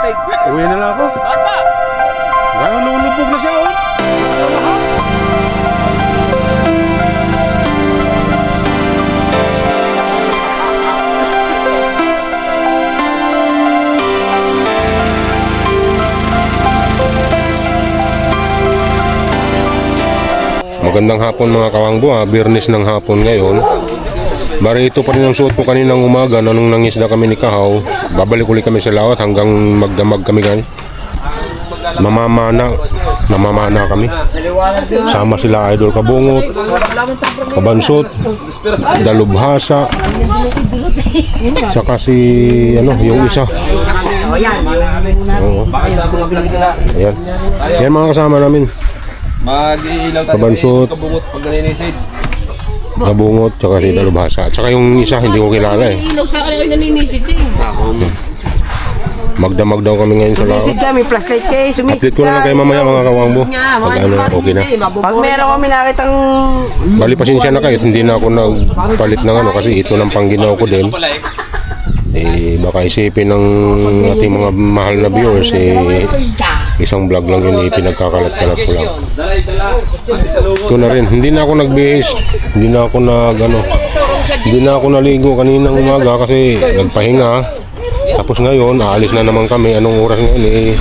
Uwi na lang ako. Bakit ba? Gano'n lulubog na siya, oh. Magandang hapon mga kawangbo, Biyernes ng hapon ngayon. Bari ito pa rin ang suot ko kaninang umaga nung nangisda kami ni Kahaw. Babalik ulit kami sa laot hanggang magdamag kami gan. Mamamana kami. Sama sila Idol Kabungot, Kabansot, Dalubhasa, saka si yung isa. Oo. Ayan. Yan mga kasama namin. Mag-iilaw tayo. Kabansot, Kabungot pag naninisid. Kabungot, tsaka si Dalubhasa. Tsaka yung isa hindi ko kilala eh. Ilaw sa akin ay naninisid eh. Magdamag daw kami ngayon sa laot. Sumisid kami, flashlight kayo, sumisid Update ko na lang kayo mamaya mga kawangbo. Pag okay na. Pag meron kami nakitang... Bali pasensya na kayo, hindi na ako nagpalit ng kasi ito ng pangginaw ko din. Baka isipin ng ating mga mahal na viewers isang vlog lang yun pinagkakalat-kalat ko lang. Ito na rin, hindi na ako nagbihis, hindi na ako naligo kaninang umaga kasi nagpahinga. Tapos ngayon, aalis na naman kami. Anong oras ngayon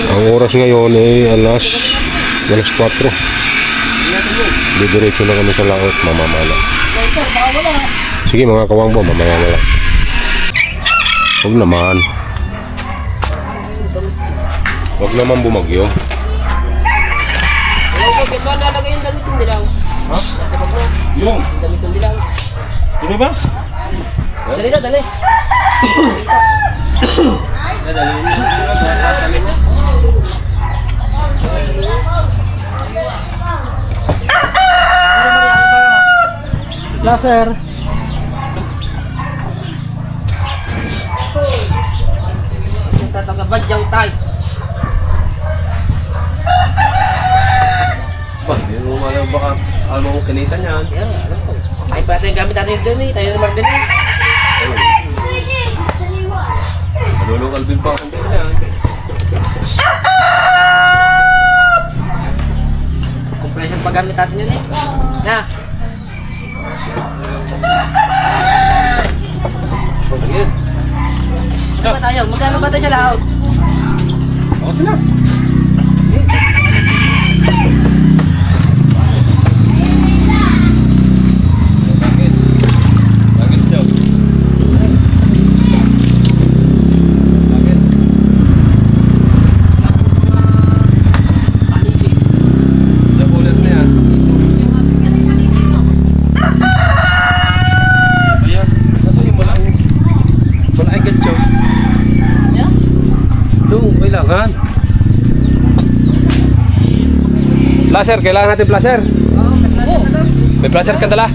ang oras ngayon alas 4. Didiretso na kami sa laot, mamamala. Sige mga kawangbo, mamaya na lang. Huwag naman. Huwag naman bumagyo. Bakit ba nalagay yung damit yung dilaw? Ha? Nasa bag mo? Yung? Yung damit yung dilaw. Ano ba? Dali na, dali. Laser. Tatagabadyaw tayo. Hindi mo alam baka alam mo kinita niyan. Yan, alam ko. Ay, pala tayo gamit natin doon eh. Tayo naman din eh. Malulungal din pa akong ganyan. Compressor pa gamit natin yun eh. Na. Ayun. Ano ba tayo? Magkano ba tayo sa laot? Okay na. Placer, kailangan natin placer. Oo, may placer na doon. May placer ka dala.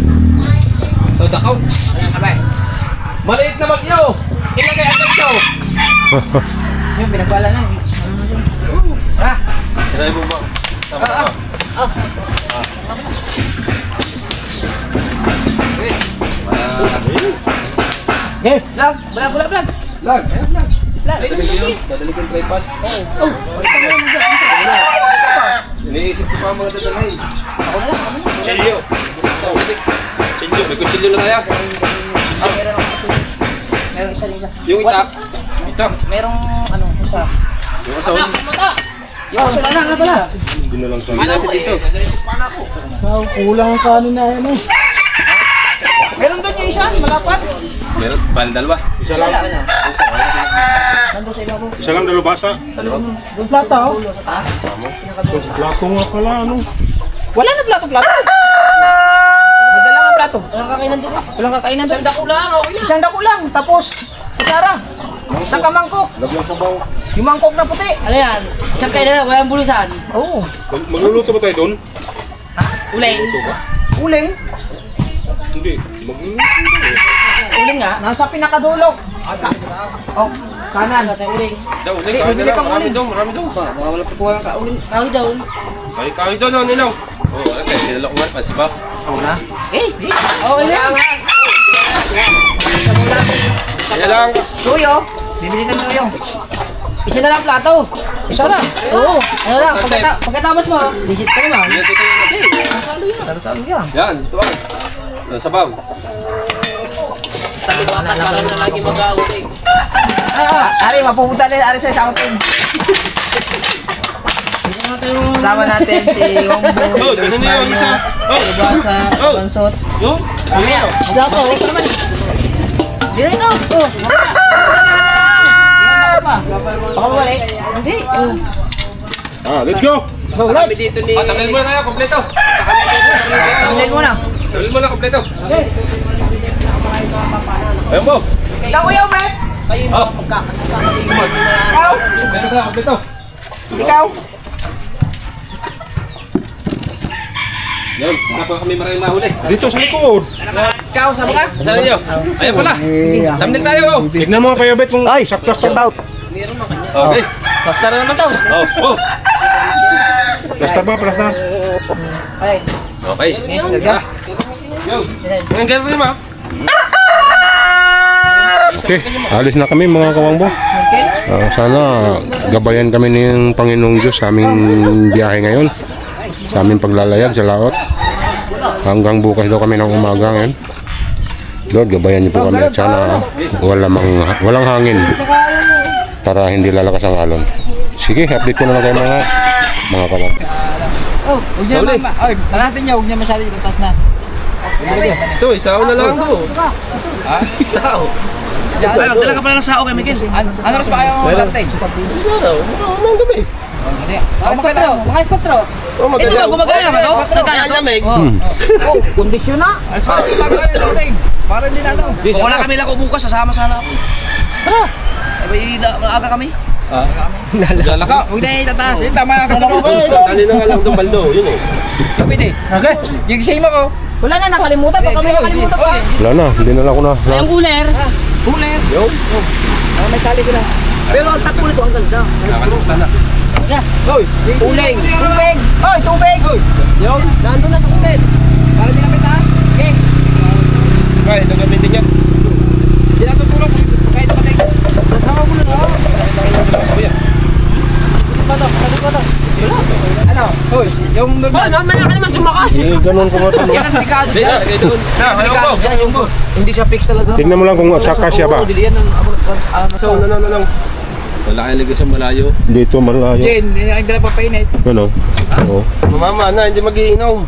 So, dakaw. Ayan ka ba eh? Maliit na bagyo. Ilan kaya agad siya? Yung pinagwala na eh. Ah! Try mo ba? Tama ka. Okay. Vlog! Vlog! Lag. Ayan, lag. Vlog! Dadali ko yung tripod. Oh! Iniisip ko pa ang mga dadalay. Ako na lang, ako na lang. Chilyo. Chilyo. May kuchilyo na tayo. Meron ako ito. Meron isa. Yung itak. Itak. Merong ano, isa. Yung asawa. Yung isa na nga pala. Hindi na lang sa Hindi natin dito. Kulang ang kanin na yan eh. Meron doon yung isa, malapat. Meron. Bali dalawa. Isa lang. Nandun sa ibabaw. Isa lang Dalubhasa. Doon plata oh. Plato nga pala, Wala na plato. Magdala nga plato. Walang kakainan dito. Walang kakainan doon. Isang dako lang, okay na. Isang dako lang, tapos kutsara. Nakamangkok. Lagyan sa baw. Yung mangkok na puti. Ano yan? Isang kainan na, walang bulusan. Oo. Magluluto ba tayo doon? Ha? Uling. Uling. Hindi. Magluluto. Uling nga. Nasa pinakadulok. Oh, kanan. Ano tayo uling? Daw, ulit. Bibili kang Marami uling. daw. Marami daw. Baka wala pagkuha ng kauling. Kahoy daw. Ay, kahoy daw na, ninaw. Oo, okay. Dinala ko nga. Pasipa. Eh, okay na. Kaya lang. Suyo. Bibili tayo yung. Isa na lang plato. Isa na? Oo. Ano lang, pagkatapos mo, digit ka naman. Nasalo yan. Nasalo yan. Yan, ito ang. Sabaw. Sabi ko, para na lagi mag-auling. Ari, mapupunta na Ari sa outing. Kasama natin si Wongbo, Oh, ganun na yun, isa. Oh, Basa, Bansot. yun. Mamaya. Wala po. Dili na. Oh. Baka mabalik? Hindi. Let's go! Kami dito ni... Tagal mo na tayo, kompleto. Tagal mo na. Tagal mo na, kompleto. Ayun po. Ikaw kuya, Brett? Kayo mga magkakasama. Ikaw? Kompleto na, kompleto. Ikaw? Yun, kapag kami maraming mahuli. Dito sa likod! Ikaw, sama ka? Saan ninyo? Ayan pala. Thumbnail tayo, oh. Tignan mo Kuya Bet kung saklas Shout out. Okay. Basta na naman to. Oh, oh. Plaster ba? Plaster? Ay. Okay. Lagyan. Yo. Ang gano'n rin, ma. Okay, alis na kami mga kawangbo. Okay. Sana gabayan kami ng Panginoong Diyos sa aming biyahe ngayon. Sa aming paglalayag sa laot. Hanggang bukas daw kami ng umaga ngayon. Lord, gabayan niyo po kami at sana walang hangin para hindi lalakas ang alon. Sige, update ko na lang kayo mga kawangbo. Oh, huwag niya naman. Ay, talatin niya. Huwag niya masyado itatas na. Ito, isaw na lang to. Ha? Isaw. Ay, magdala ka pala ng sao kay Miguel. Ano ras pa kayo mag-antay? Ang dumi. Mga iskotro. Oh, maganda. Ito ba, gumagana ba ito? Nagana ito? Oh, kondisyon na. Para hindi na ano. Kung wala kami lako bukas, sasama sana ako. Ha? Ay, maaga kami. Dala ka. Huwag na itataas. Yun, tama ka. Dali na nga lang itong baldo. Yun eh. Kapit eh. Okay. Yung gising mo ko. Wala na, nakalimutan pa kami. Nakalimutan pa. Wala na, hindi na lang ako na. Yung cooler. Cooler. Yo. May tali ko na. Pero ang tatlo nito, ang ganda. Nakalimutan na. Hoy, tubig. Tubig. Hoy, tubig. Yo. Nandun na sa kulit. Para di namin taas. Okay. Kaya, ito gamitin niya. Hindi na tutulong. Kahit naman tayo. Sama mo na. Ano? Hoy, yung... Ano? Malaki naman sumaka. Ganun ko ba ito? Yan ang delikado Hindi, dyan. lagay doon. Ang delikado dyan. Yung hindi siya fix talaga. Tignan mo lang kung saka siya ba. Yan ang... So, no. Wala kayong lagay sa malayo. Dito malayo. Jen, hindi na papainit. Ano? Oo. Mamama na, hindi mag-iinom.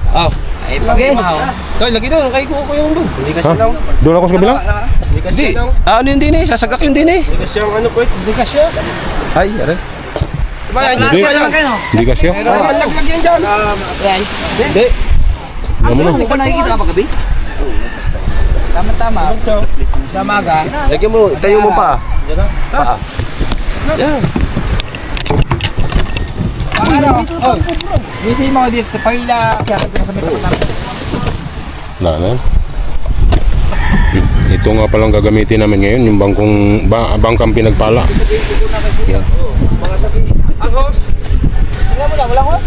Ay, pag-imaw. Toy, lagi doon. Kay ko yung doon. Hindi kasi Ha? lang. Doon ako sa kabila? Hindi kasi Hindi. lang. Ano yung din eh? Sasagak yung din eh. Hindi kasi yung ano po eh. Hindi ka siya. Ay, aray. Diba, hindi Hindi. kasi lang. Hindi ka siya? Ay, malaglag yan dyan. Yan. Hindi. Tignan mo na. Hindi ko nakikita ka paggabi? Tama-tama. Sa maga. Lagyan mo, itayo mo pa. Yan na. Pa. Yan. Ano? Oh. Busy mo dito sa pangila. Kaya ka sa may namin. Wala na. Ito nga palang gagamitin namin ngayon, yung bangkang pinagpala. Ang host. Tingnan mo na, walang hos.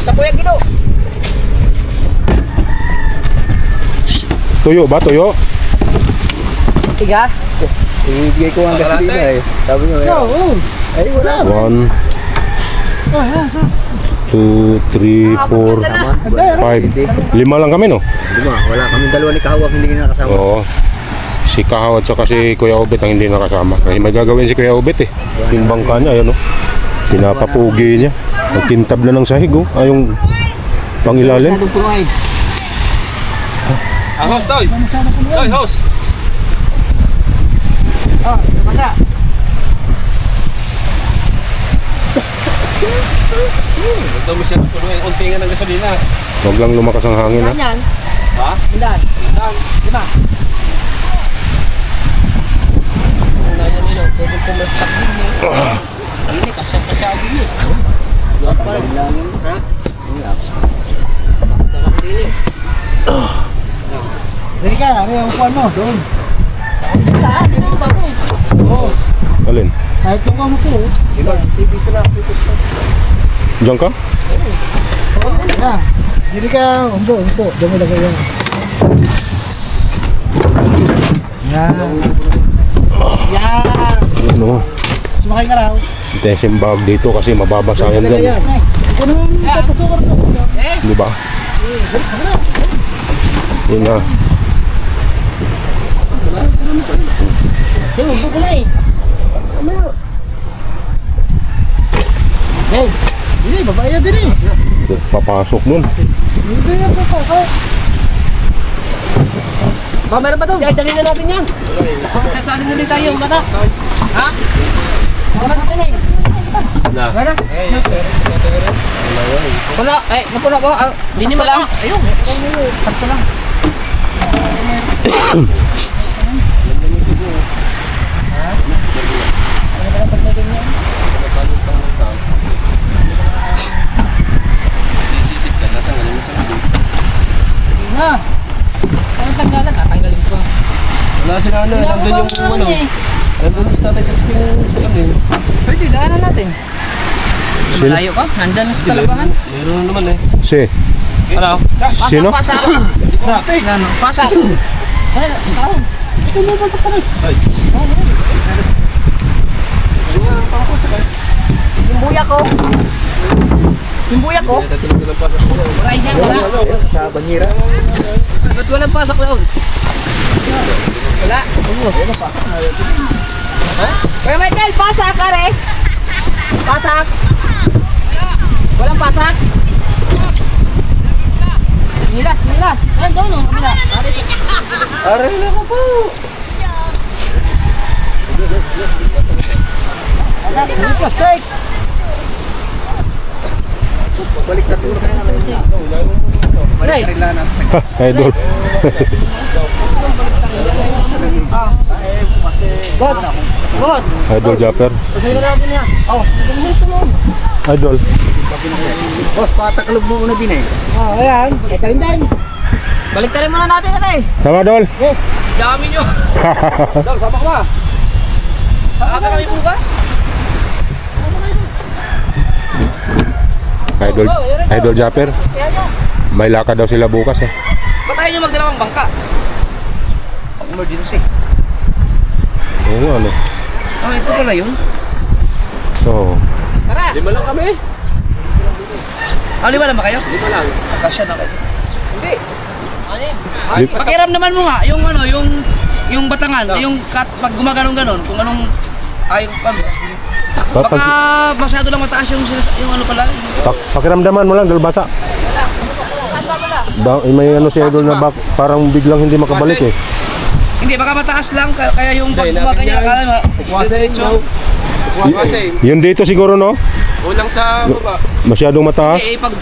Sa Kuya Guido. Tuyo ba? Tuyo? Tiga? Ibigay ko ang gasolina eh. Sabi nyo eh. Ay, wala. 1 2, 3, 4, 5. 5 lang kami, no? Wala kami dalawa ni Kahawak hindi nakasama. Oo. Si Kahaw at saka si Kuya Obet ang hindi nakasama. Kasi may gagawin si Kuya Obet eh. Yung bangka niya, ayun, no? Pinapapugi niya. Nagkintab na ng sahig, oh. Ay, yung pangilalim. Ang host, Toy. Toy, host. Oh, masa. Ito mo siya tuloy. Unti nga ng gasolina. Huwag lang lumakas ang hangin, ha? Ganyan. Ha? Ilan? Dan. 5. Pwede pumasak din eh. Hindi, kasya-kasya din eh. Ha? Dalawang din eh. Dali ka, ano yung kuwan mo? Doon. Alin? Kahit yung kamo ko. Diyan ka? Yeah. Dili ka, umbo. Diyan mo lagay yan. Yan. Yan. Ano? sumakay ka raw. Detention bag dito kasi mababasa yan Dala dyan. yan. Ikaw naman papasukan to. Di ba? Yun na. Yung bubulay. Hey, hindi, babae yan din eh. Papasok nun. Hindi yan papasok. Ba, meron pa doon? Dali na natin yan. Saan ulit tayo yung bata? Ha? Wala natin eh. Wala. Wala. Eh, napula ko. Hindi mo lang. Ayun. Sakto lang. Hindi na. Ang tanggalan, tatanggalin ko. Wala sila ano, nandun yung ano. Nandun sa tatay kasi yung Pwede, daanan natin. Malayo pa? Nandyan lang sa talabahan. meron naman eh. Si. Ano? Sino? Pasak. Ano? Pasak. Ay, tao. Yung buya ko. Yung buya ko. Wala yan, wala. Sa banyera. Ba't walang pasak doon? Wala. Ha? Kuya Michael, pasak ka rin. Pasak. Walang pasak. Nilas, nilas. Ayun, doon o. Kabila. Aray na ko po. Yung plastic. Balik na tulog kayo natin. Balik na lang natin. Idol. God. God. Idol Japper. Pagkakita natin niya. Oh, ito mo. Idol. Boss, patakalog mo muna din eh. Oh, ayan. Ito rin din. Baliktarin muna natin ito eh. Tama, Dol. Dami nyo. Dal, sama ka ba? Aga kami bukas. Idol Japper. May lakad daw sila bukas eh. Ba't tayo nyo magdalawang bangka? Pag emergency. Oo, ano. Oh, ito pala yun. So, Tara! 5 lang kami. Ah, 5 lang ba kayo? 5 lang. Kasya na kayo. Hindi. Ano Di- Pakiramdaman mo nga, yung ano, yung batangan, yung pag gumaganong-ganon, kung anong ayaw pa. Baka masyado lang mataas yung ano pala. pakiramdaman mo lang, Dol, basa. May ano si Idol na parang biglang hindi makabalik eh. Hindi, baka mataas lang, kaya yung pag gumaganyan, akala mo, diretso. Yun dito siguro, no? Ulang sa baba. Masyadong mataas. Eh, pag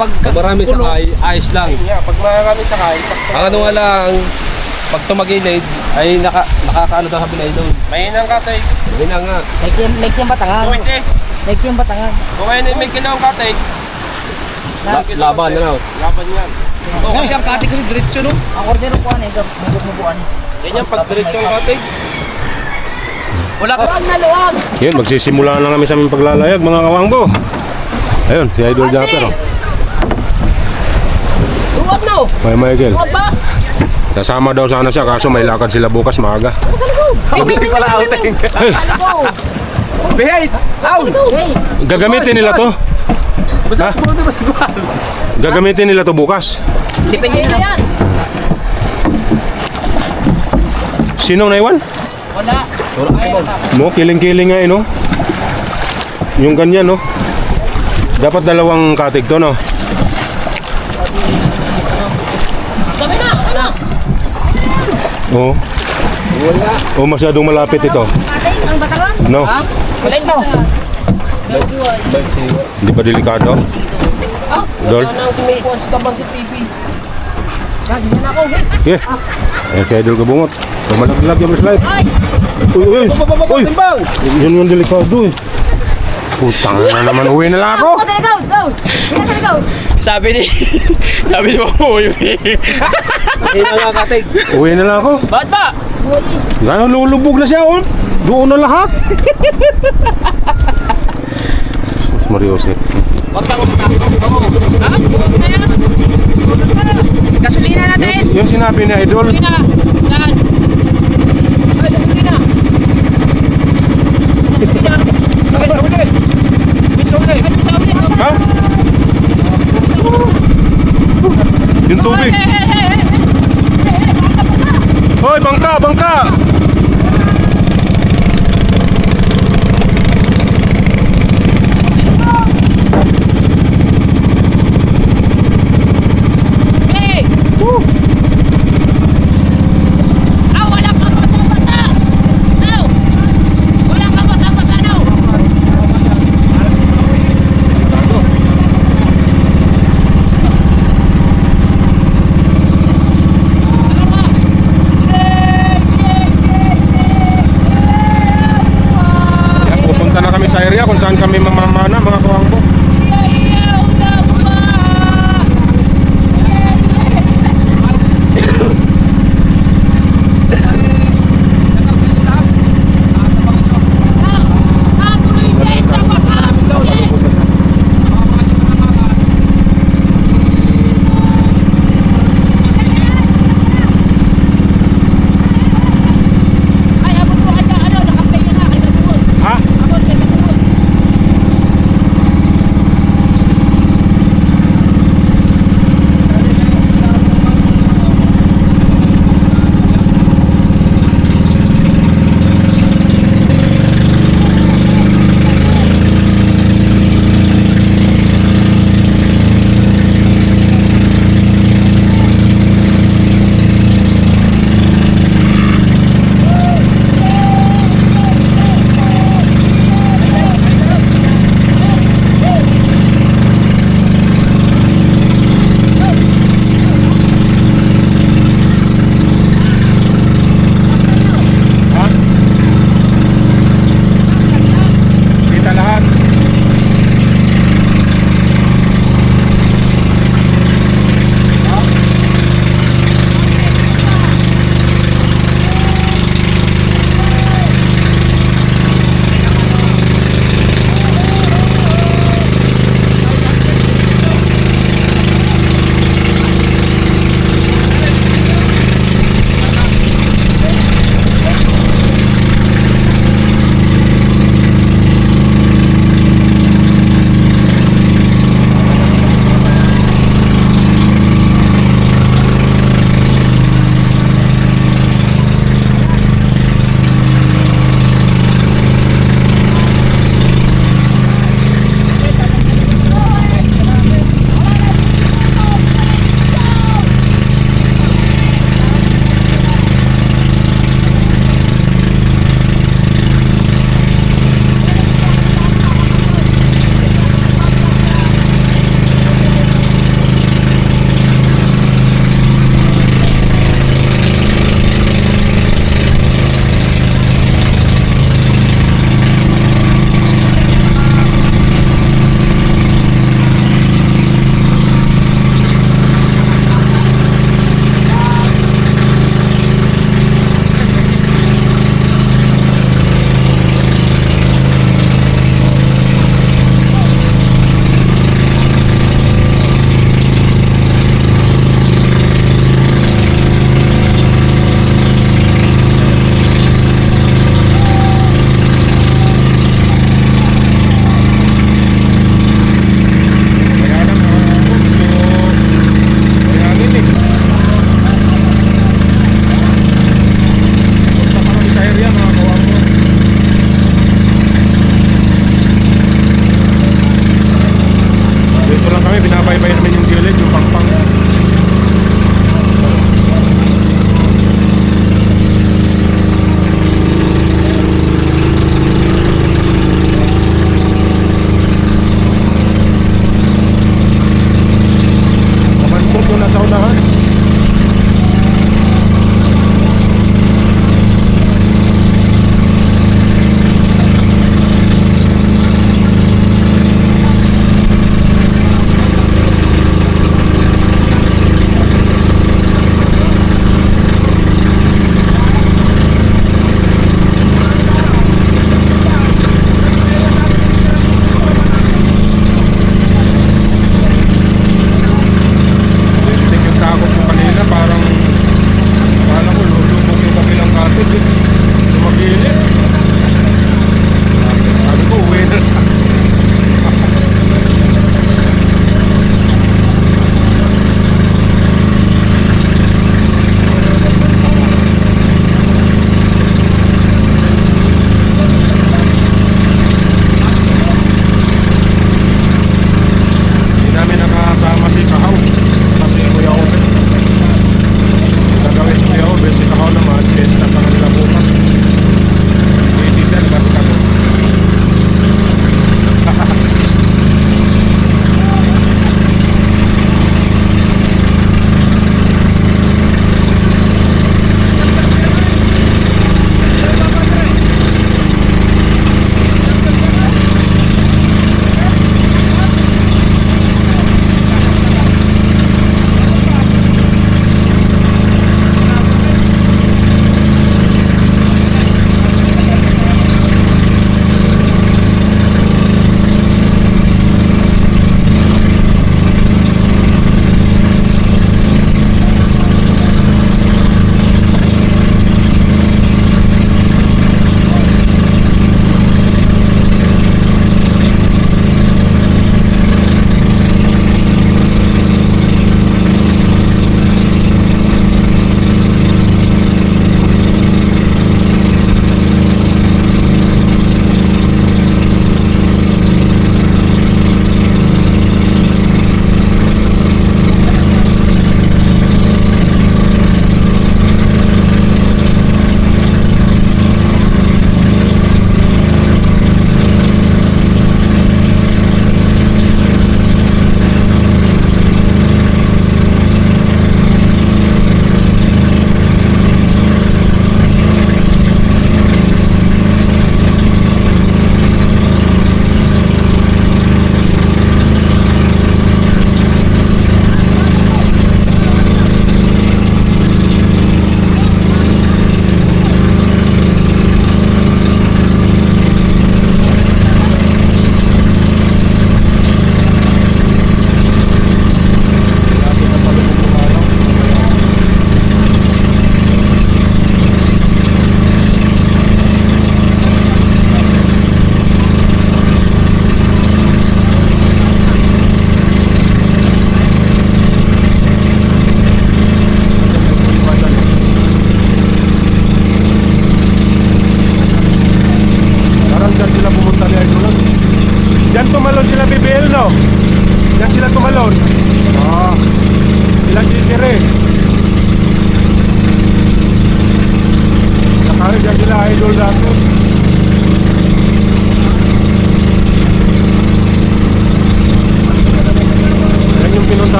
Pag marami sakay, ayos lang. Pag marami sakay, Ang ano nga lang, pag tumagilid, ay nakakaano daw sa bilay doon. mahinang katay. Hindi na nga. Next yung batangan. Pwede. Next yung batangan. Kung ngayon ay may ginawang katay, Laban na lang. laban yan. Oh, kasi ang kati kasi diretso, no? Ang ordero ko ano, bubuk-bukuan. Yan yung pag diretso ang katay. Wala ka. Luwag na luwag! Yun, magsisimula na kami sa aming paglalayag, mga kawangbo. Ayun, si Idol Japper. Oh. Luwag no! May Michael. Luwag ba? Kasama daw sana siya, kaso may lakad sila bukas maaga. Hindi pala outing. Go! Behave! Out! Hey! Gagamitin nila to. Basta Ha? mo di ba sa buwan? Gagamitin nila to bukas. Depende na yan. Sinong naiwan? Wala. No, kiling-kiling nga eh, no? Yung ganyan, no? Dapat dalawang katig to, no? Dami na! Ano? Oo. Oh, masyadong malapit ito. Atay, ang batangan? No? Ha? Wala ito. Hindi ba delikado? Dol? Anong kumukuha sa tabang si Pipi? Ganyan ako, hey! Okay. Ayan si Idol Kabungot. Malaglag yung slide. Uy, uy, uy. Yun yung delikado eh. Putang na naman, uwi na lang ako. Go! Go! Go! Sabi ni Mamo yun eh. Hindi na nga katig. Uwi na lang ako. Bakit ba? Gano'n lulubog na siya, oh. Doon na lahat. Sus Mariosep. Gasolina natin! Yung sinabi ni Idol. Saan? Ay, gasolina! ng tubig. Hoy, bangka, bangka!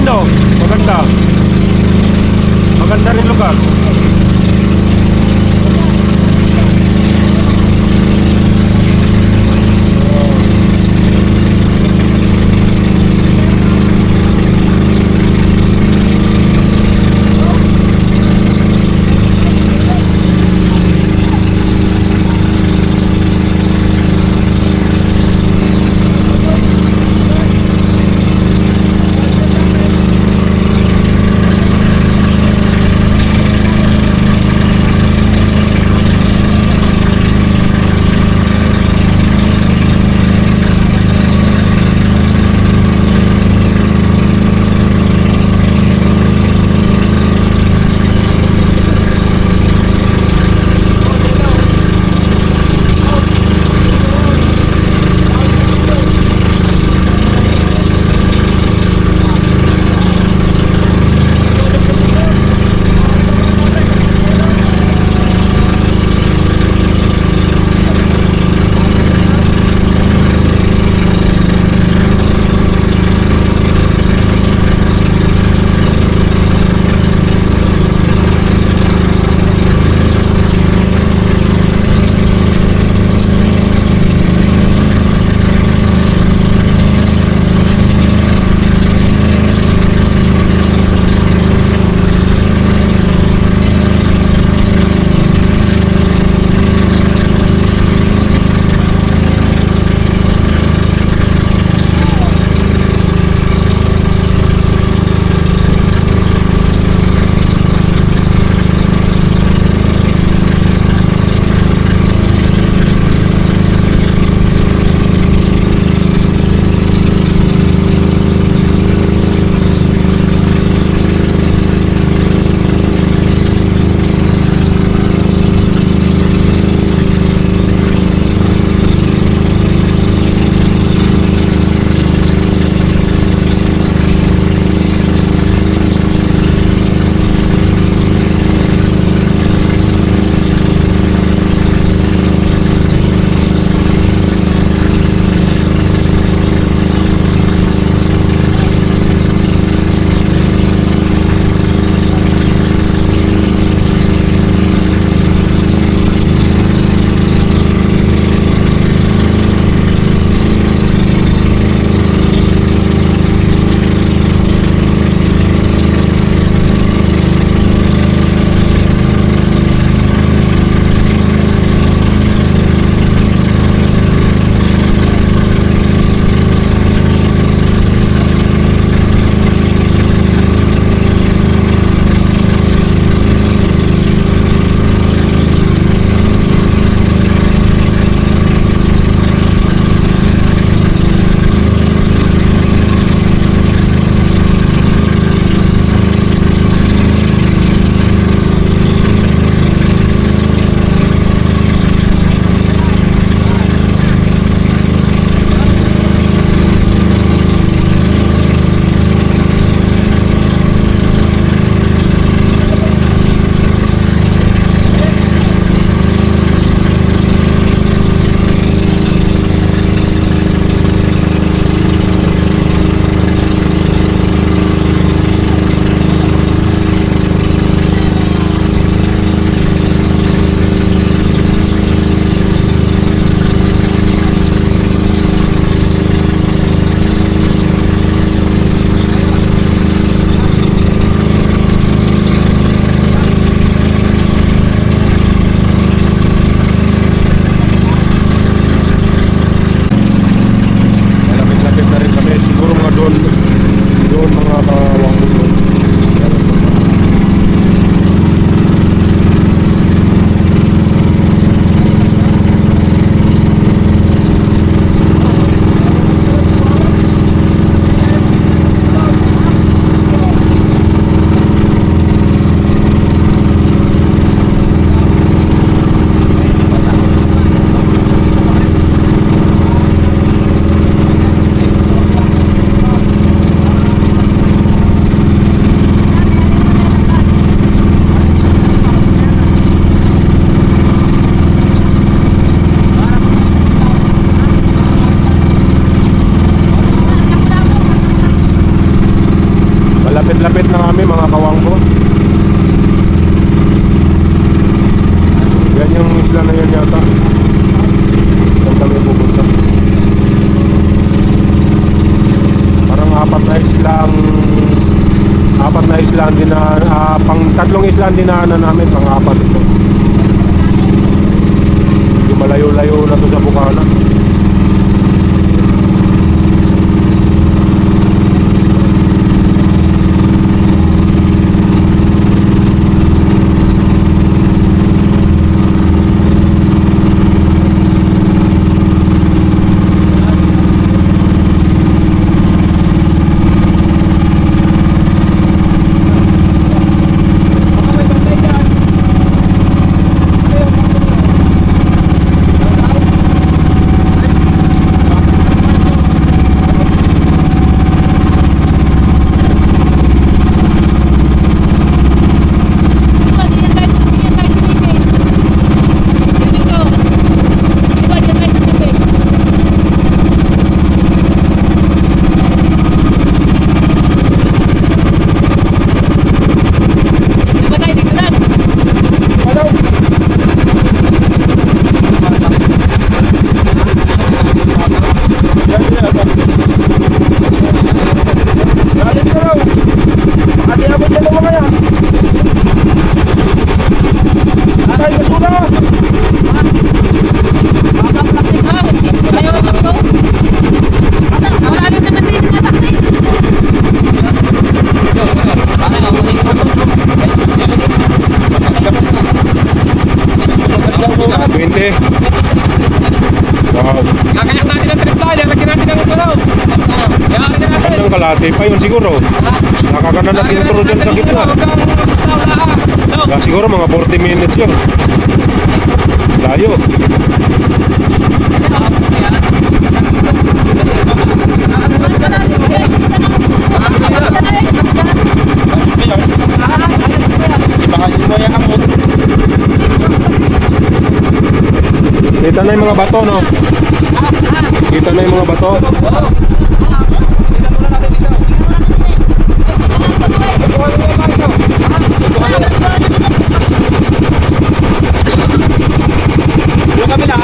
dito. Maganda. Maganda rin lugar. dinaanan namin, pang-apat ito. Hindi malayo-layo na to sa Bukana. Wow. Kakayak natin ang trip line, lagyan natin ang galaw. Yari na natin. Ang kalate pa yun siguro. Nakakana natin intro dyan sa gitna. Siguro mga 40 minutes yun. Layo. Kita na yung mga bato, no? Kita na yung mga bato. Yung kabila.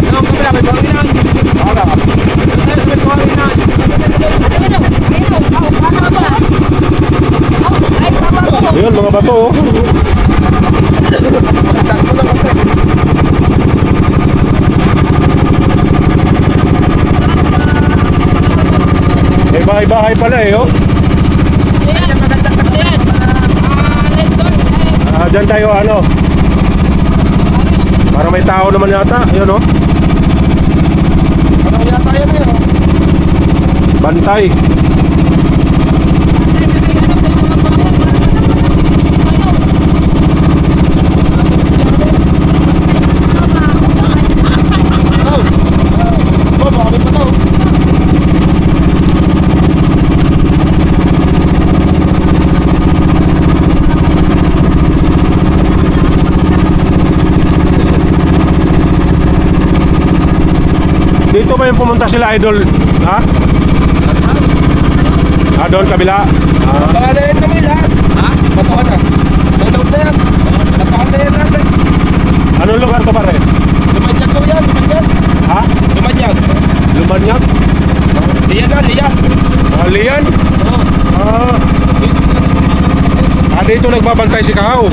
Yung kabila, may banginan. Wala. May banginan. Ayun, mga bato, oh. May bahay-bahay pala eh, oh. Dyan tayo, ano. Parang may tao naman yata, yun, oh. Ano yata yan eh, oh. Bantay. Dito ba yung pumunta sila, idol? Ha? Doon, kabila? Baka na yan kami lahat. Ha? Batuhan na. Nanood na yan. Batuhan na yan natin. Anong lugar to pare? Lumanyag ko yan, lumanyag. Ha? Lumanyag. Lumanyag? Liyan na, liyan. Liyan? Oo. Dito nagbabantay si Kahaw.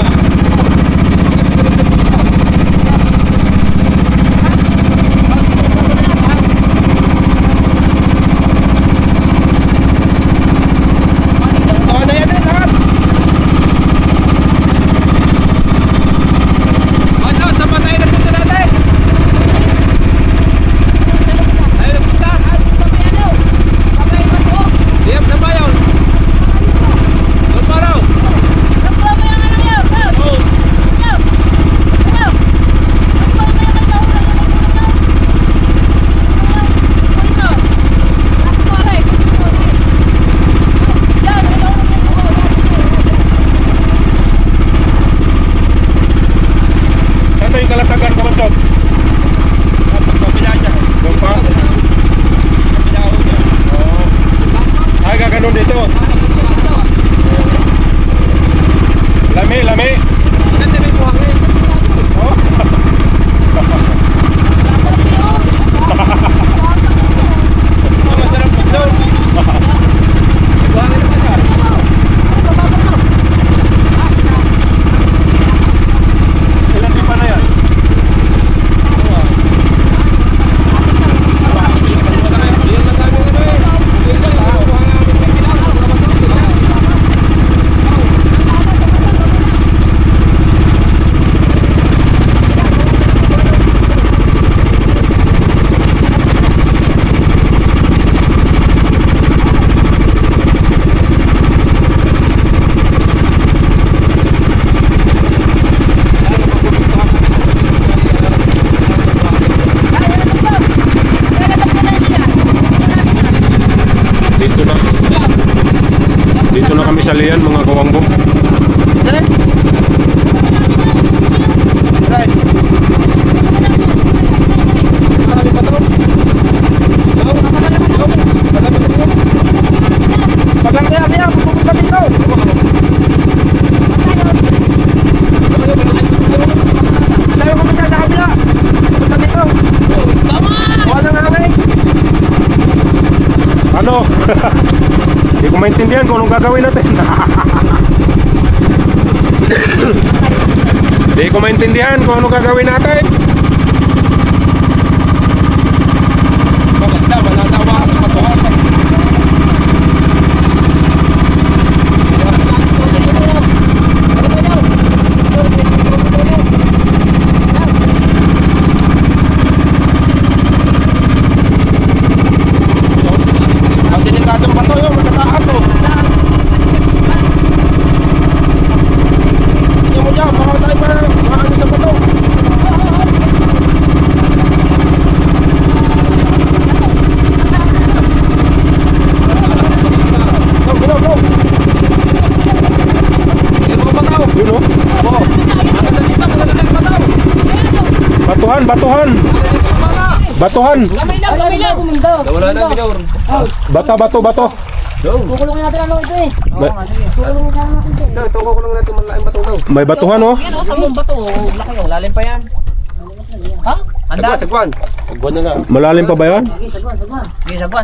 madali yan mga kawanggong. Right. Marami pa to. Pagang kaya kaya, pupunta dito. Tayo pumunta sa kabila. Pupunta dito. Wala nang hangay. Ano? Hindi ko maintindihan kung anong gagawin natin. Hindi ko maintindihan kung anong gagawin natin. Maganda, mananawa ka sa katuhan. Ang delikadong bato yun, matataas oh. Tingnan mo dyan, baka tayo pa maano sa bato. Go, go, go. Tingnan mo bataw. Yun o. Oo. Maganda dito, maganda dito bataw. Batuhan, batuhan. Batuhan. Gamay lang. Nawala na binaur. Bata, bato, bato. Kukulungin natin ano ito eh. May, Kukulungin natin ito eh. Ito ko lang natin malaking bato daw. may batuhan o. Yan o, tamong bato. Laki o, lalim pa yan. Ha? Anda? Sagwan. Sagwan na lang. Malalim pa ba yan? Sige, sagwan. Sige, sagwan.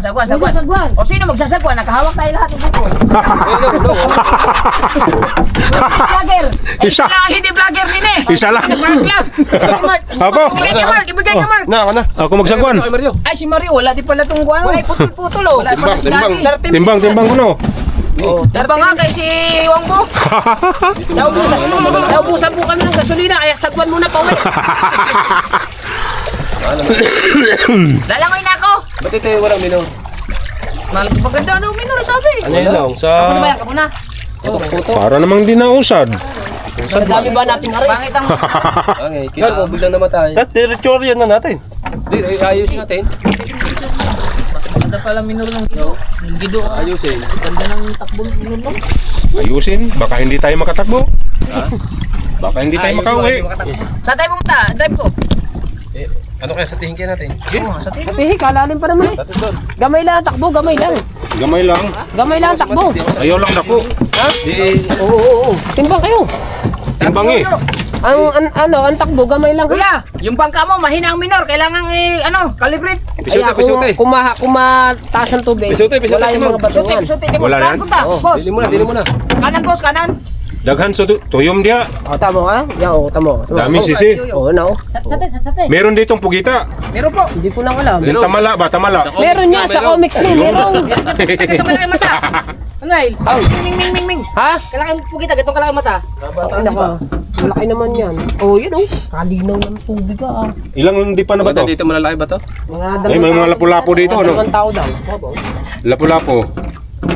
Sagwan. O sino magsasagwan? Nakahawak tayo lahat. Vlogger. Isa. Hindi vlogger din eh. Isa lang. Mark. Ako. Ibigay kay Mark. Na, ako na. Ako magsagwan. Ay, Mario. Ay, si Mario, wala di pala itong guano. Ay, putol-putol o. Wala pala si Timbang, Daddy. Timbang, timbang ko no. Diba nga kay si Wangbo? Naubusan po kami ng gasolina, kaya sagwan muna pa uwi. Lalangoy na ako. Ba't ito walang binaur? Maganda na minor sabi. Ano yun lang? Sa... Kapo na. Para namang di nausad. Sa dami ba natin aray? Pangit ang... Okay, kaya ko biglang namatay. Territorial na natin. Di, ayusin natin. Maganda pala minor ng gido. Yung gido. Ayusin. Ganda ng takbo ng minor mo. Ayusin, baka hindi tayo makatakbo. Baka hindi tayo makauwi. Sa tayo pumunta, drive ko. Ano kaya sa tingin kaya natin? Oo, sa tayo. Pihi, kalalim pa naman eh. Gamay lang ang takbo, gamay lang. Gamay lang. Gamay lang ang takbo. Ayaw lang dako. Di, Oo. Timbang kayo. Timbang eh. Ang takbo, gamay lang. Kuya, yung bangka mo, mahina ang minor. Kailangan calibrate. pisote, pisote. Kumataas ang tubig. Pisote, pisote, Wala yung mga batuan. Suti, di mo Wala yan? punta. Boss, Dili mo na, dili mo na. kanan boss, kanan. Daghan sa tuyom dia. O, tamo ka? Yan, o, tamo. Dami sisi. Oo, na o. Meron ditong pugita. Meron po. Hindi ko lang alam. Yung tamala ba? Tamala. Meron niya sa comics niya, meron. Ito malaki mata. Ano ay? Ming. Ha? Kailangan po kita, ganitong kalaki mata. Ay, naka. Malaki naman yan. Oh, yun o. Kalinaw ng tubig ah. Ilang di pa na ba Maganda to? dito malalaki ba to? Ay, may mga lapu-lapu dito, ano? Dalawang tao daw. Lapu-lapu.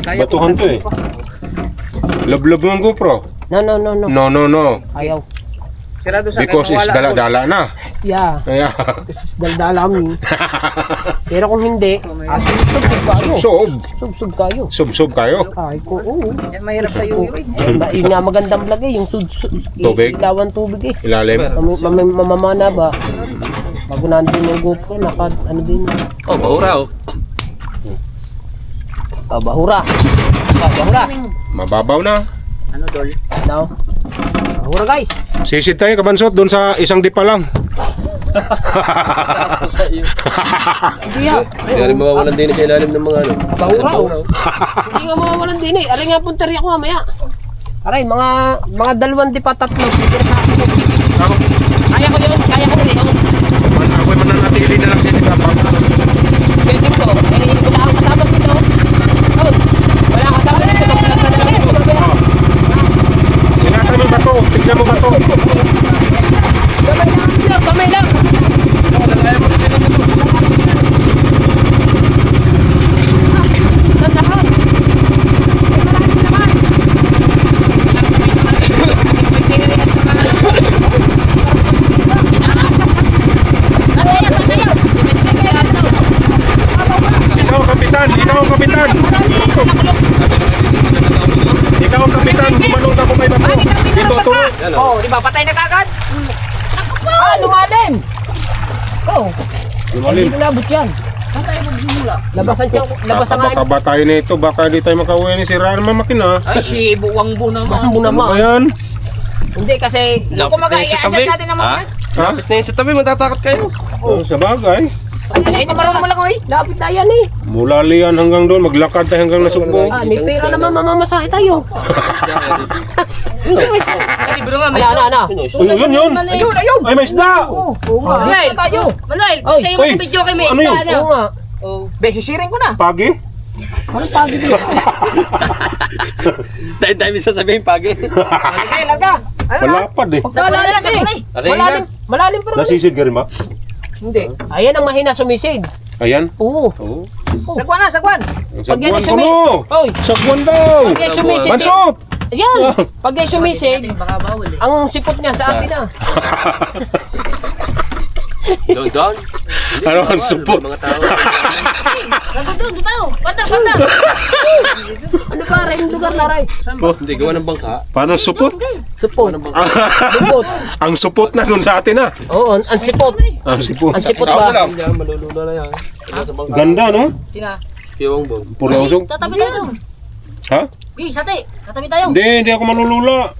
Batuhan to eh. Lab-lab ng GoPro. No. No. Ayaw. Sirado sa Because it's dala-dala na. Yeah. Kaya, Kasi daldala kami. Pero kung hindi, sub-sub kayo. Sub-sub kayo. Sub-sub kayo. Ay ko, oo. Mahirap sa iyo. Yun nga magandang vlog eh, yung Tubig? ilawan tubig eh. Ilalim. Mamamana ba? Bago nandun yung GoPro, ano din. Oh, bahura oh. Bahura. Bahura. Mababaw na. Ano dol? Now. Bahura guys. Sisid tayo kabansot doon sa isang dipa lang. Hindi ah. Hindi rin mawawalan din sa ilalim ng mga ano. Bahura oh. Hindi nga mawawalan din eh. Aray nga punteriya ko mamaya. Aray, mga 2 di pa 3. Kaya ko yun. Ako'y mananatili na lang din sa papa. Pwede ko. Wala kang kasama dito. Oh, wala kang kasama dito. Magplag ka na lang dito. Ingatan mo ba to? Tignan mo ba to? Kamay lang. Nandahan. Lumalim! Oh, hindi Lumalim. ko nabot yan. Saan tayo magsimula? Labasan siya, labasan nga. Baka ba tayo nito? Baka di tayo makauwi ni siraan naman makina. Ay, si Buwangbo naman. Mo Ano ba naman. yan? Hindi kasi, Kung mag-i-adjust natin ang mga yan. Ha? Lapit na yun sa tabi, matatakot kayo. Oh, sa bagay. Ay, ito marunong mo lang, oy. lapit na yan eh. Mula liyan hanggang doon, maglakad tayo hanggang nasugbo. May pera naman mamamasahe tayo. Ay, bro nga, may... Ano? Uy, yun. Ayun, ayun. Ay, may isda. Oo nga. Manuel, Tayo. Manuel, Oy. sa'yo mo Oy. sa video kay may Ano isda yun? na. Oo nga. Be, sisirin ko na. Pagi? Anong pagi dito? Dahil minsan sabihin pagi. Larga. Ano na? Palapad eh. Sabunay na, sabunay. Malalim pa naman. Nasisid ka rin ba? Hindi. Ayan ang mahina sumisid. Ayan. Oo. Sagwan na, sagwan. Pag yan Sagwan ay ko no. Oy, Sagwan daw. pag yan sumisid. Mansot. Ayan. Pag yan sumisid, Baka bawal eh. ang sipot niya sa atin na. Doon. Ano ang supot? Mga tao. Doon tayo. Panda, panda. Ano pa rin lugar na rin? Hindi, gawa ng bangka. Paano supot? Supot. Supot. Ang supot na doon sa atin ah. Oo, ang sipot. Ang supot. Ang sipot ba? Yan, malulula na yan. Ganda no? Sina? Kiwang bong. Puro usog. Tatabi tayo. Ha? Gi, sate. Tatabi tayo. Hindi ako malulula.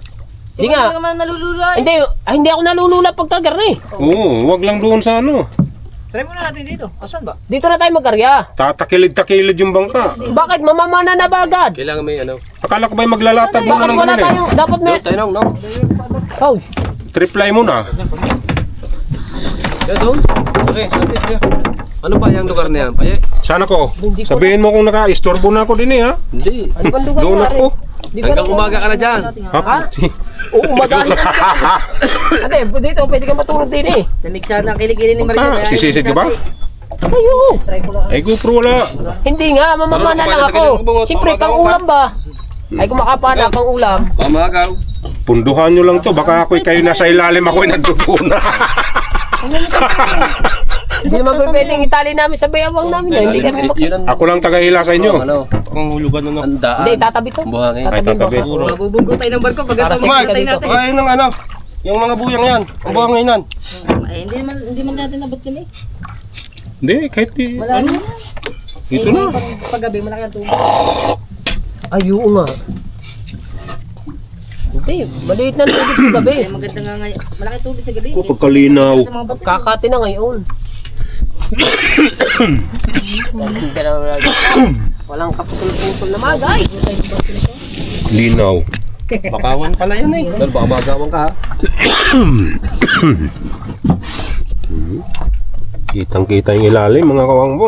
Hindi nga. Hindi naman nalulula eh. Hindi ako nalulula pagkagar eh. Oo, wag lang doon sa ano. Try muna natin dito. Asan ba? Dito na tayo magkarya. Tatakilid-takilid yung bangka. Bakit? Mamamana na ba agad? Kailangan may ano. Akala ko ba'y maglalatag muna Bakit ng wala ganun eh. tayong, dapat may... Doon tayo nang. Oh, Triply muna. Yeah, doon. Okay, sige. Ano ba yung lugar na yan? Paye? Sana ko. Sabihin mo kung naka-istorbo na ako din eh ha. Hindi. ano bang lugar Doon na ako. rin? Di ba Hanggang na- umaga ka na dyan. Ha? Oo, umadaan ka na. Ate, dito, pwede ka matulog din eh. Namiksa na kilikili ni Ah, sisisid ka ba? Ayo. Ay GoPro wala. Hindi nga, mamamana lang ako. Siyempre, pang ulam ba? Ay, kung makapana pang ulam. Pamagaw. Punduhan nyo lang to. Baka ako'y kayo nasa ilalim ako'y nagtutuna. Hindi naman pwedeng itali namin sa bayawang namin. Hindi kami Yun ang... Ako lang tagahila sa inyo. Ano? Kung hulugan na ng daan. Hindi, tatabi to. Buhangin. Ay, tatabi. Mabubugo tayo ng barko pag Para ito sa makikita dito. natin. Ay, ng ano? Yung mga buyang yan. Ang buhangin yan. Ay, hindi man natin nabot din eh. Hindi, kahit di. Wala na. Ito na. Paggabi, malaki ang tubig. Ay, oo nga. Hindi, maliit na tubig sa gabi. Ay, maganda nga ngayon. Malaki tubig sa gabi. Kapag kalinaw. Sa mga bato. Kakati na ngayon. Walang kaputol-putol na magay. Linaw. Bakawan pala yan eh. Dahil baka magawan ka ha. Kitang-kita yung ilalim mga kawangbo.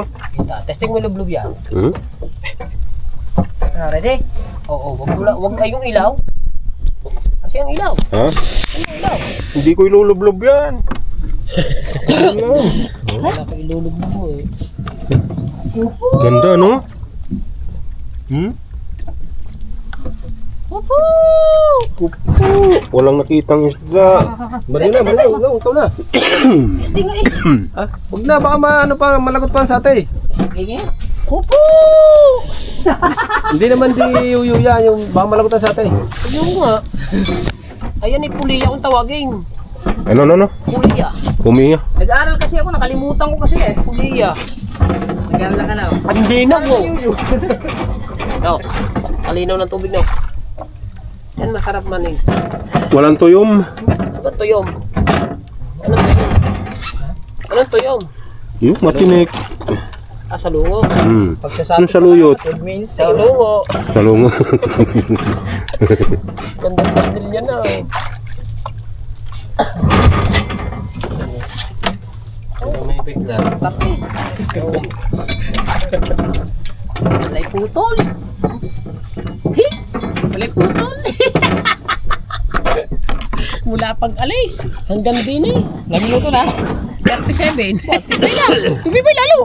Testing mo lublub yan. Hmm? Ready? Oo, wag ay yung ilaw. Kasi ang ilaw. Ha? Ang ilaw. Hindi ko ilulublob yan. Wala pa ilulublob mo eh. Ganda no? Hmm? Pupu! Walang nakitang isda. Bali na. Ikaw na. Testing nga eh. Ah, huwag na. Baka ano pa, malagot pa sa ate. Ganyan. Pupu! Hindi naman di yuyuya. Yung baka malagot sa ate. Ayun nga. Ayan eh, puliya kung tawagin. Ano? Puliya. Umiya. Nag-aaral kasi ako, nakalimutan ko kasi eh. Puliya. Nag-aaral ka na. Ang linaw mo. No. Kalinaw ng tubig no. Yan masarap man eh. Walang tuyom. Ano tuyom? Anong tuyom? Anong tuyom? Yung matinik. Ah, sa lungo. Hmm. Pagsasabi Ano sa luyot? Sa lungo. Talungo. Gandang bandil niya na. May biglas. Tapi. Malay putol. Hi! Malay putol. Mula pag alis hanggang din eh. Nagluto na. 37. Tumibay lalo.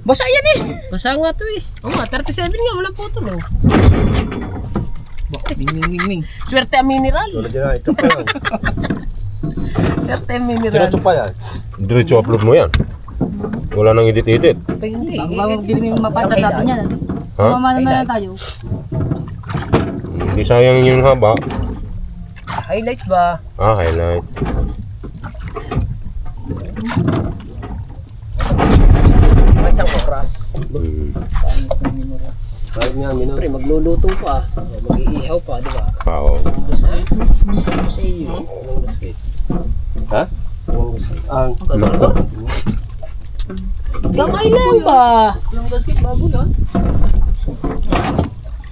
Basa yan eh. Basa nga to eh. Oo nga, 37 nga, walang putol oh. Ming. Swerte ang mineral. Tulad yan. Ito pa yan. Swerte ang mineral. Diretso pa yan. Diretso upload mo yan. Wala nang edit-edit. Ito hindi. Hindi mo mapatad natin yan. Ha? Mamala na tayo. Hindi sayang yung haba. Highlights ba? Ah, highlight. May isang oras. Kahit nga, minor. Siyempre, magluluto pa. Mag-iihaw pa, di ba? Oo. Sa iyo. Ha? Gamay lang ba?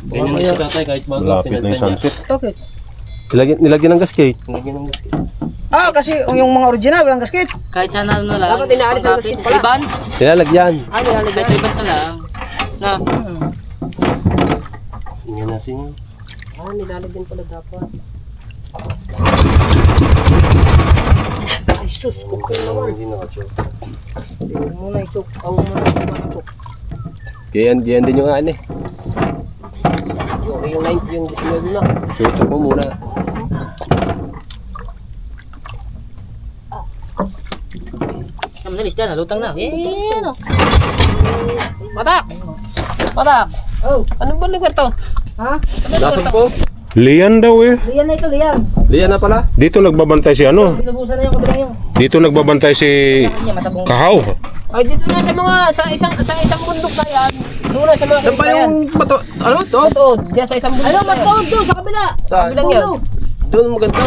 Ganyan yung tatay kahit bago. Malapit na yung sunset. Bakit? Nilagyan ng gasket. Ah, kasi yung mga original, walang gasket. Kahit sana ano lang. Dapat inaalis ang gasket pala. Iban? Nilalagyan. Kahit iban na lang. Na. Tingnan na siya. Nilalagyan pala dapat. Ay, sus. Okay naman. Hindi naka-choke. Huwag mo na i-choke. Huwag mo na i-choke. Kaya yan din yung ano eh. Okay, yung 9, yung 19 na. Choke mo muna. Ang nalis na, lutang na. Eh, ano? Patak! Patak! Ano ba lugar to? Ha? Nasaan po? Lian daw eh. Liyan na ito, liyan. Liyan na pala. Dito nagbabantay si ano? Binubusan na yung kabilang yung. Dito nagbabantay si Kahaw. Ay, dito na sa mga, sa isang bundok na yan. Doon na sa mga Saan pa kaibigan. yung bato? Ano to? Matuod, diyan sa isang bundok. Ano, matuod doon, sa kabila. Saan? Kabilang yan. Doon maganda.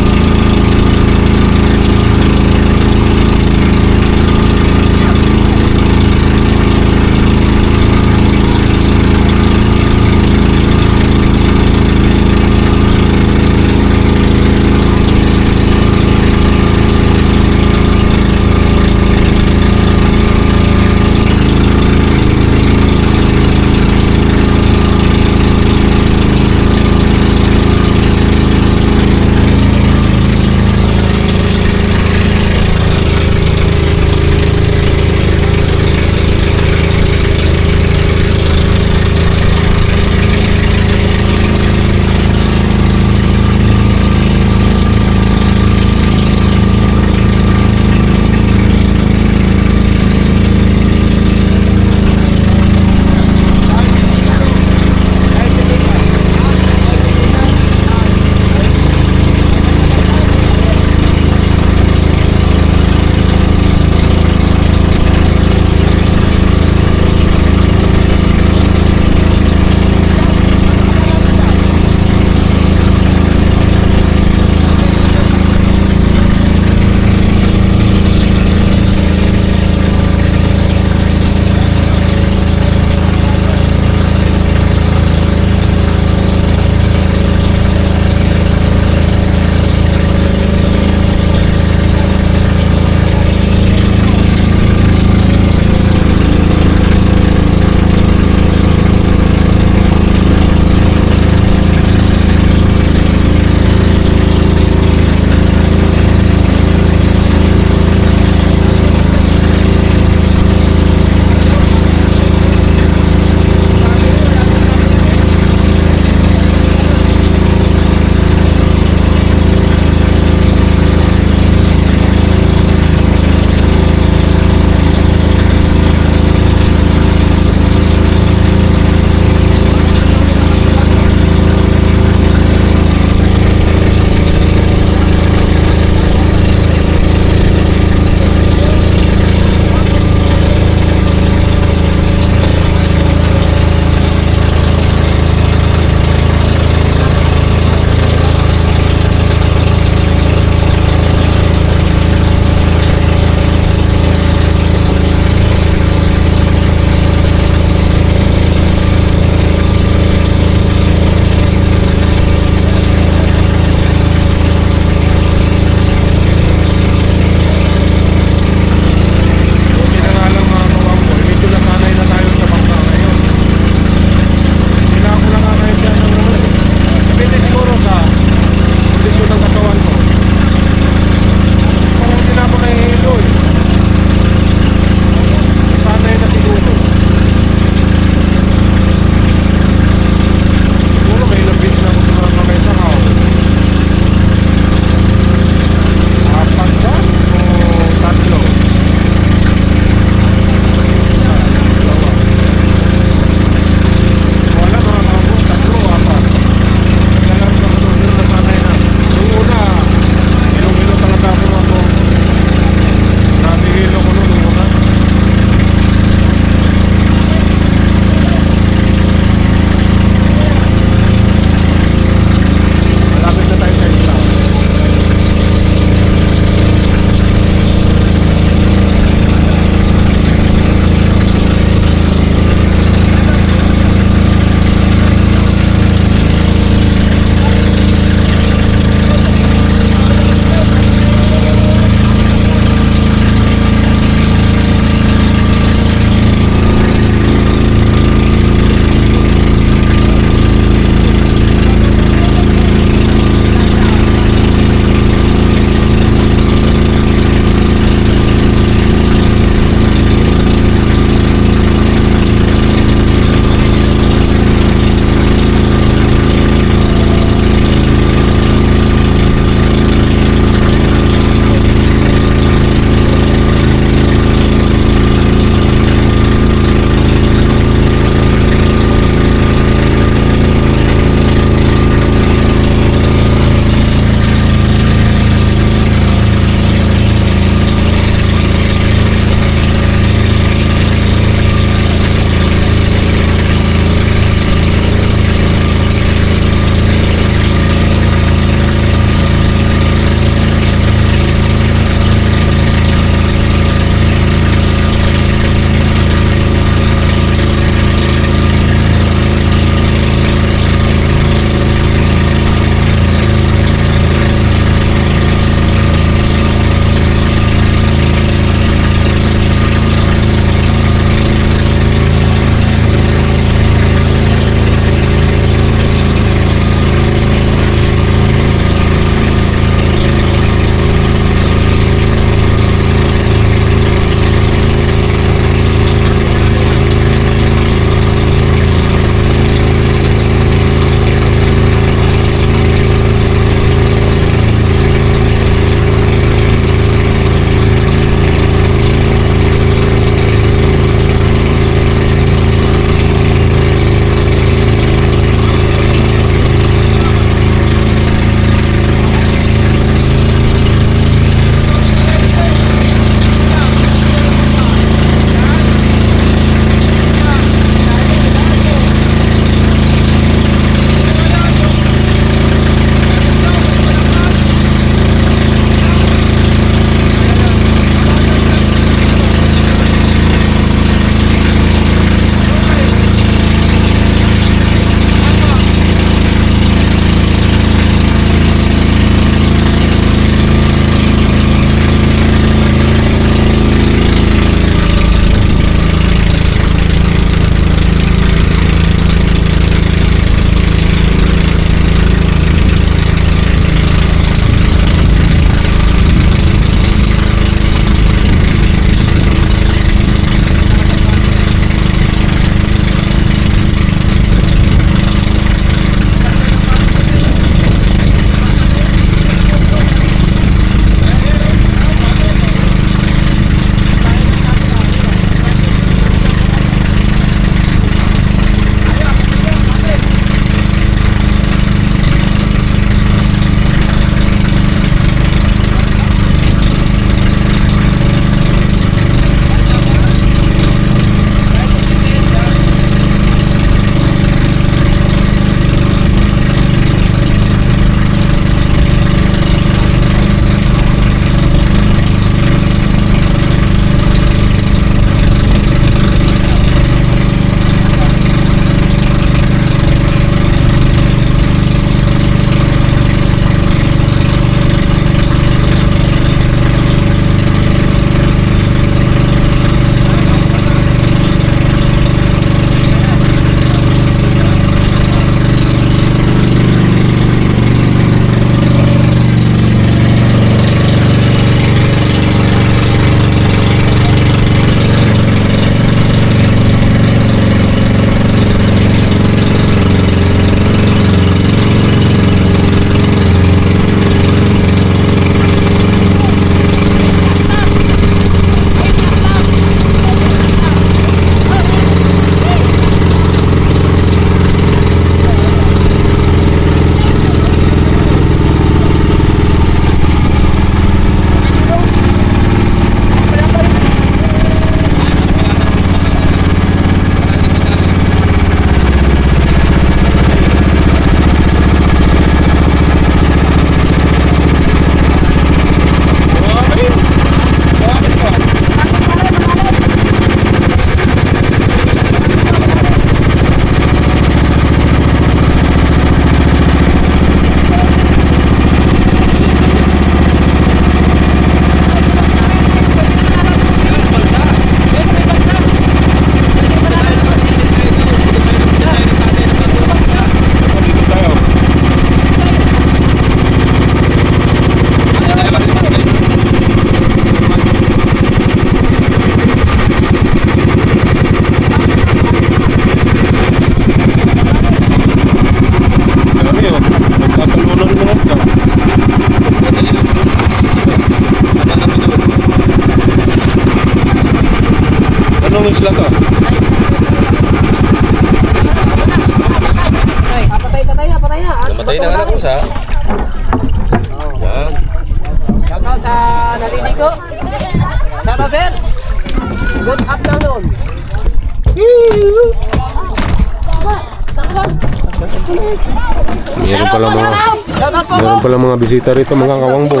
Meron pala mga bisita rito, mga kawangbo.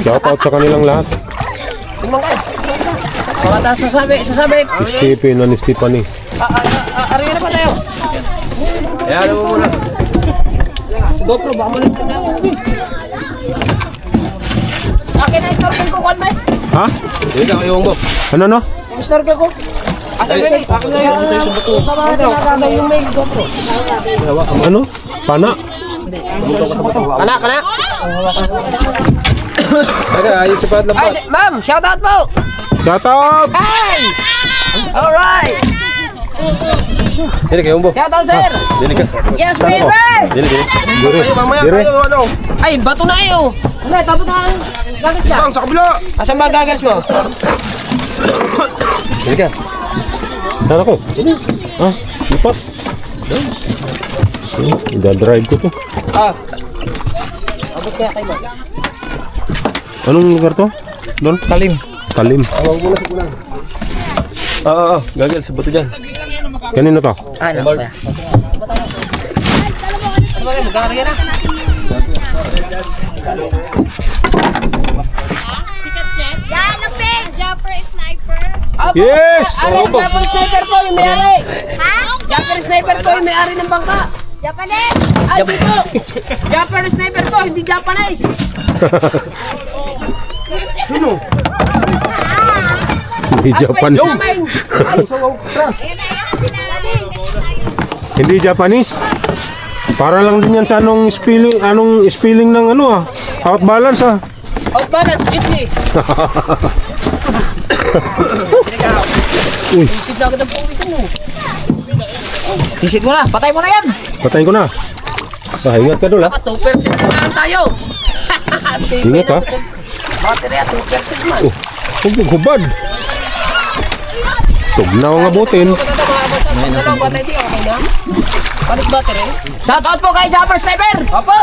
Shout out sa kanilang lahat. Tingnan guys. Mga tayo sasabi. Si Stephen and Stephanie. Ariyan na pa tayo. Ayan, ano mo muna. GoPro, baka mo lang tayo. Akin na snorkel ko, Kwan, Mike. Ha? Hindi ka kayong mo. Ano no? Yung snorkel ko. Asa ba yun? Akin na yun. Ito, yung mail GoPro. Ano? Pana? Kana. Aga, ayun sa pad lang Ay, ma'am, shout out po. Shout out! Hey! Alright. Hindi kayong mo. Shout out, sir. Hindi ka. Yes, baby. Hindi. Mamaya Dire. tayo, ano? Ay, bato na iyo. Hindi, tapos na. Gagas ka. Sa kabila! Asan ba gagals mo? Hindi ka. Saan ako? Ah, lipat. Idadrive ko to. Ah. Abot kaya kayo ba? Anong lugar to? Doon? Talim. Talim. Gagal sa bato dyan. Kanino to? Ay, naku kaya. Ano ba kayo? Mag-aarya na. Yan ang pig! Jumper sniper! Yes! Ari, Japper sniper po yung may-ari. Ha? Japper sniper po yung may-ari ng bangka. Japanese! Ay, dito. Japper sniper po, hindi Japanese. Hindi Japan. Ay, Hindi Japanese. Para lang din yan sa anong spelling ng ano ah. Out balance ah. outbalance, jitney. Uy, Sisid na agad ang puwitan mo. Sisid mo na, patay mo na yan. patayin ko na. Ah, ingat ka doon ah. 2% na lang tayo. Ingat ha. Baterya, 2% man. Oh, huwag hubad. Tugnaw nga butin. Dalawang batay di, okay na? Panik battery? Shout out po kay Japper Sniper! Opo!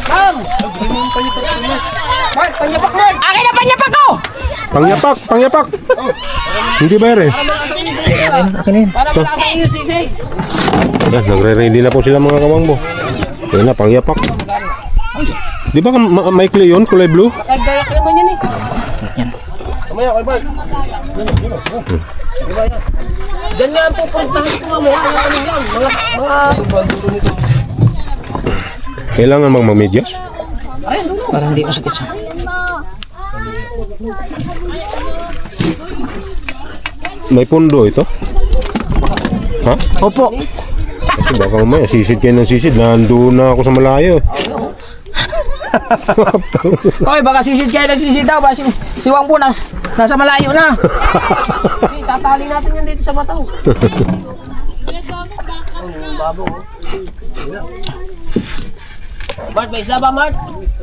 Ma'am! Mark, panyapak Mark! Akin na panyapak ko! Pangyapak. Hindi ba yun eh? Para malasa yung UCC. Yan, nagre-ready na po sila mga kawangbo. Yan na, pangyapak. Di ba maikli yun, kulay blue? Nagagayak naman yan eh. Mamaya, kay Bart. Ganyan po puntahan ko mamaya. Ano yan? Mga... Kailangan mag-medyas? Parang hindi ko sakit siya. May pundo ito? Ha? Opo. Kasi baka mamaya, sisid kayo ng sisid. Nandun na ako sa malayo. Oy, baka sisid kayo na sisid daw ba? Si Wang Punas, nasa malayo na. Okay, tatali natin yan dito sa mata. Mart, may isla ba Mart?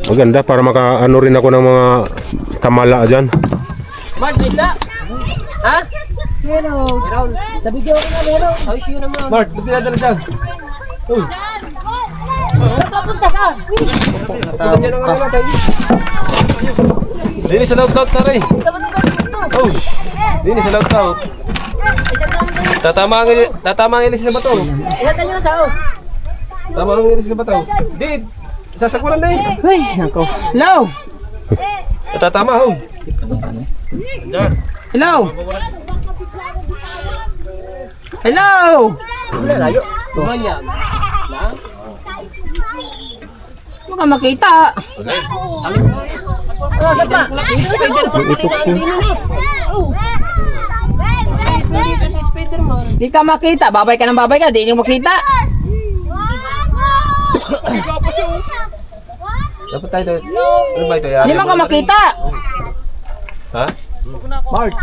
Maganda para makaano rin ako ng mga tamala dyan. Mart, may isla? Ha? Meron. Nabigyan ko na meron. Ay, siyo naman. Bart, ba't pinadala dyan? Dyan ang ano natin. Dini sa lookout na rin. Oh, dini sa lookout. Tatama ang ilis na bato. Tama ang ilis na bato. Di, sasagwalan na eh. Uy, nako. Hello! Tatama ho. Hello! Hello! Ganyan. Huwag ka makita. Saan pa? Hindi na. Oh. Dito si Spiderman. Di ka makita. Babay ka ng babay ka. Di nyo makita. Dapat tayo. Ano ba ito? Di man ka makita. Ha? Bart,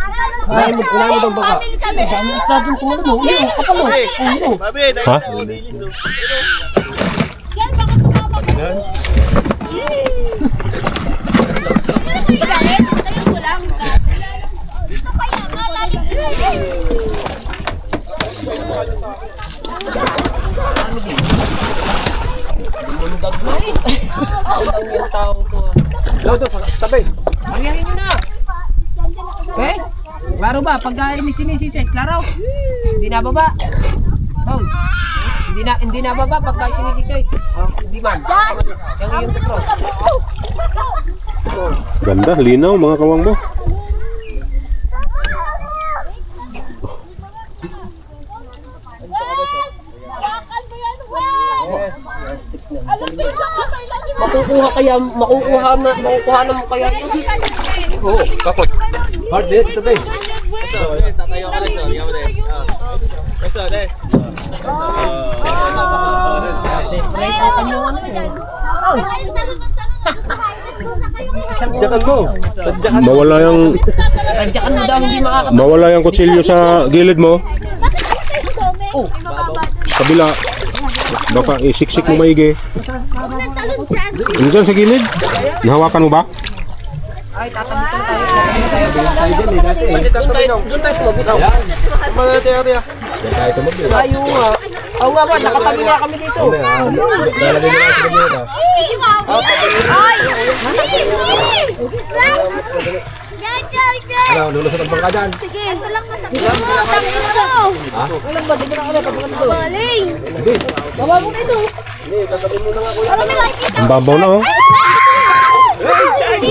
unahin mo itong baka. Dami isda dun kumulog mo. Ulo, kapal mo. Ulo. Ha? Ang yung tao to. Ito, tabi. Ariyahin nyo na. Okay? Klaro ba? Pagka sinisisit, klaro? Hindi na baba. Hoy. Hindi na baba pagka sinisisay. Hindi man. Yung iyong petro. Ganda, linaw mga kawang mo. Makukuha na mo kaya yun. Oo, kapot. Hard this, ito ba eh. Tadyakan mo. Tadyakan. Tadyakan mo daw hindi Mawala yung kutsilyo sa gilid mo. Kabila. Baka isiksik mo maigi. Minsan sa gilid. Nahawakan mo ba? Ay, tatabit ko na tayo. Doon tayo tumabit. Tama na tayo area. Ayaw nga. Oo nga ba, nakatabi na kami dito. Lalagay nila sa kabila. Ano, lulusot ang bangka dyan. Sige, isa lang masakit. Tangin mo. Walang ba, di ba na kami pagkakalo? Baling. Gawa mo na ito. Ano may nakikita? Ang babaw na oh.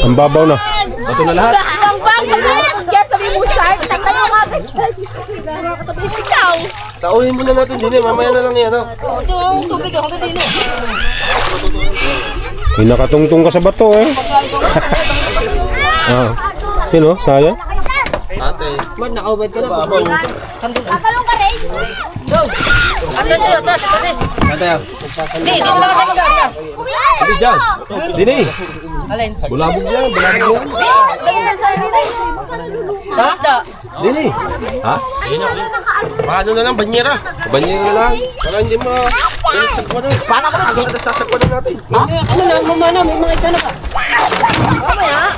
Ang babaw na. Bato na lahat. Ang bangas! Kaya sabi mo, shark, tanggal mo nga ka dyan. Nakakatabi ikaw. Sauhin muna natin din eh. Mamaya na lang yan. Oh. Ito ang tubig ako na din. Nakatungtong ka sa bato eh. Sino? Saya? Ate. Man, nakaubad ka na. Sandun. Kakalong ka rin. Go! Atas nyo, atas. Ate. Hindi, dito na tayo mag-area. Ate dyan. Dini. Alin? Bulabog yan. Bulabog yan. Basta. Dini. Ha? Paano na lang? Banyera. Banyera na lang. Para hindi mo... Sakwa na. Paano ka na? Sasakwa na natin. Ano na, mamana, may mga isa na pa. Mamaya.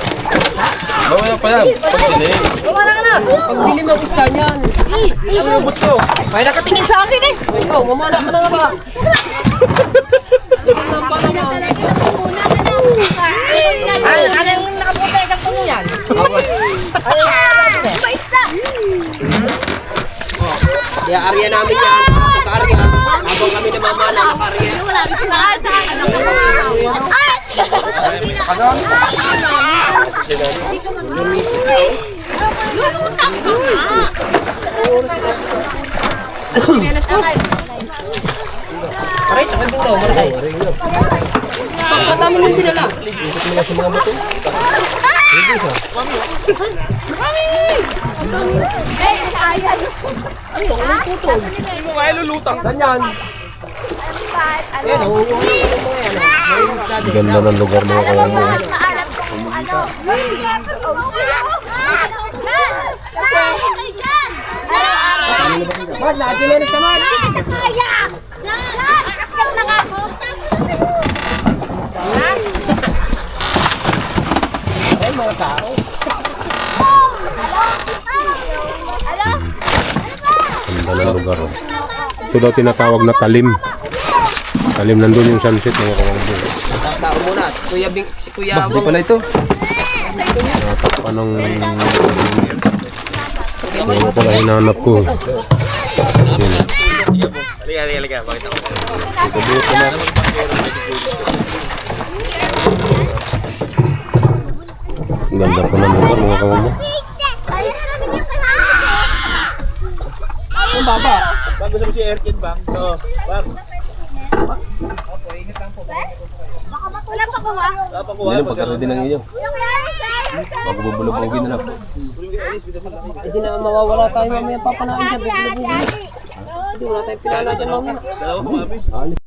Mamaya pa yan. Pag dini. Mamana ka na. Pagbili mo ang isda niyan. Ano yung buto? May nakatingin sa akin eh. Ikaw, mamana ka na nga ba? Ano yung nakapunta isang puno yan? Kaya area namin yan. Pagka-area. Habang kami namamana ng area. Lulutang ka nga. Aray, sakit din daw. Maray. Pagkatama nung binala. Ay, ang putol. Hindi mo kaya lulutang. Ganyan. Ayan, nahuhuha ng mga yan. May isda din. Ganda ng lugar mga kawang mo. Maalam ko kung ano. Mad, na-adrenalis ka, Mad. Sayang! Akakal na nga ako. Ay, mga sao. Alo? Ganda ng lugar oh. Ito daw tinatawag na talim. Talim, nandun yung sunset mga kawang mo. Sao muna. Si Kuya Bah, di pala ito. Natakpan ng... Ano pala hinanap ko. Halika. Bakit ako? Ikabuot ko na. Ganda po ng lugar mga kawang mo. Ang baba. Bago naman si Erkin bang? So, bang. Wala pa ko ha? Hindi lang pagkaroon din ng inyo. Bago bubulog-bugin na lang. Hindi na mawawala tayo mamaya papanain dyan. Hindi wala tayong pinala dyan mamaya. Dalawa kami.